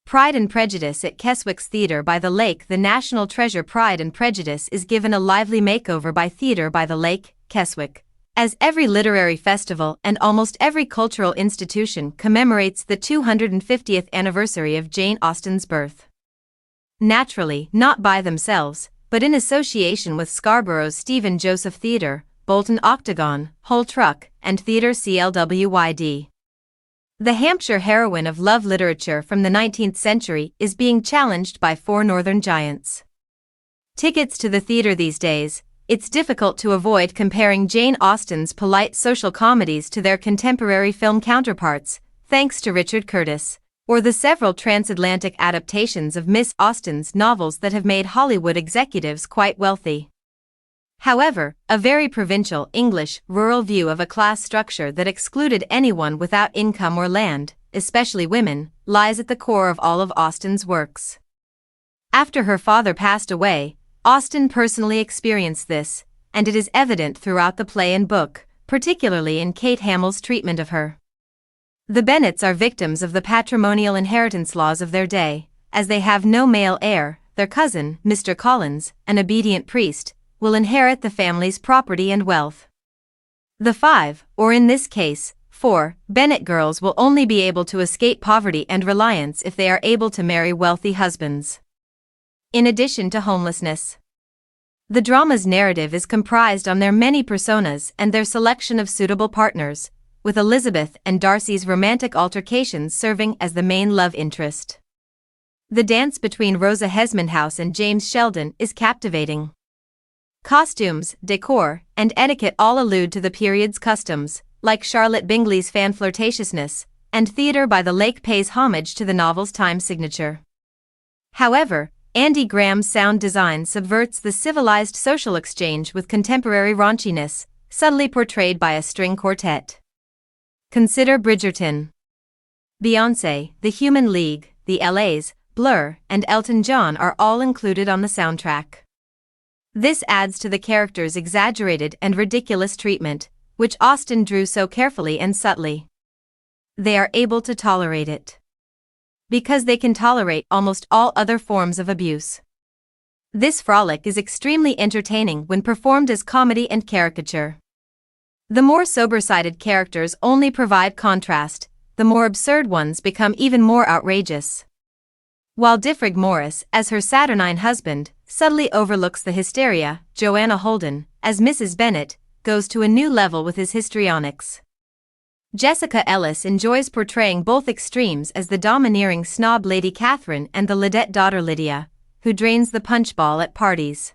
Pride and Prejudice at Keswick's Theatre by the Lake. The national treasure Pride and Prejudice is given a lively makeover by Theatre by the Lake, Keswick. As every literary festival and almost every cultural institution commemorates the 250th anniversary of Jane Austen's birth. Naturally, not by themselves, but in association with Scarborough's Stephen Joseph Theatre, Bolton Octagon, Hull Truck, and Theatre Clwyd. The Hampshire heroine of love literature from the 19th century is being challenged by four northern giants. Tickets to the theatre these days, it's difficult to avoid comparing Jane Austen's polite social comedies to their contemporary film counterparts, thanks to Richard Curtis, or the several transatlantic adaptations of Miss Austen's novels that have made Hollywood executives quite wealthy. However, a very provincial, English, rural view of a class structure that excluded anyone without income or land, especially women, lies at the core of all of Austen's works. After her father passed away, Austen personally experienced this, and it is evident throughout the play and book, particularly in Kate Hamill's treatment of her. The Bennets are victims of the patrimonial inheritance laws of their day, as they have no male heir. Their cousin, Mr. Collins, an obedient priest, will inherit the family's property and wealth. The 5, or in this case, 4, Bennet girls will only be able to escape poverty and reliance if they are able to marry wealthy husbands. In addition to homelessness, the drama's narrative is comprised on their many personas and their selection of suitable partners, with Elizabeth and Darcy's romantic altercations serving as the main love interest. The dance between Rosa Hesmondhouse and James Sheldon is captivating. Costumes, decor, and etiquette all allude to the period's customs, like Charlotte Bingley's fan flirtatiousness, and Theatre by the Lake pays homage to the novel's time signature. However, Andy Graham's sound design subverts the civilized social exchange with contemporary raunchiness, subtly portrayed by a string quartet. Consider Bridgerton. Beyonce, The Human League, The LA's, Blur, and Elton John are all included on the soundtrack. This adds to the characters' exaggerated and ridiculous treatment, which Austen drew so carefully and subtly. They are able to tolerate it because they can tolerate almost all other forms of abuse. This frolic is extremely entertaining when performed as comedy and caricature. The more sober-sided characters only provide contrast, the more absurd ones become even more outrageous. While Diffrig Morris, as her saturnine husband, subtly overlooks the hysteria, Joanna Holden, as Mrs. Bennet, goes to a new level with his histrionics. Jessica Ellis enjoys portraying both extremes as the domineering snob Lady Catherine and the Lidette daughter Lydia, who drains the punchball at parties.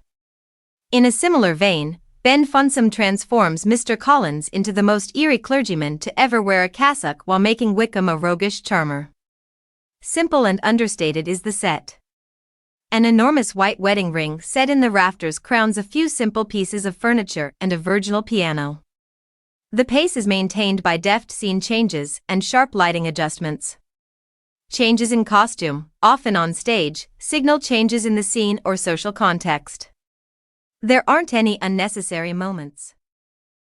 In a similar vein, Ben Funsome transforms Mr. Collins into the most eerie clergyman to ever wear a cassock while making Wickham a roguish charmer. Simple and understated is the set. An enormous white wedding ring set in the rafters crowns a few simple pieces of furniture and a virginal piano. The pace is maintained by deft scene changes and sharp lighting adjustments. Changes in costume, often on stage, signal changes in the scene or social context. There aren't any unnecessary moments.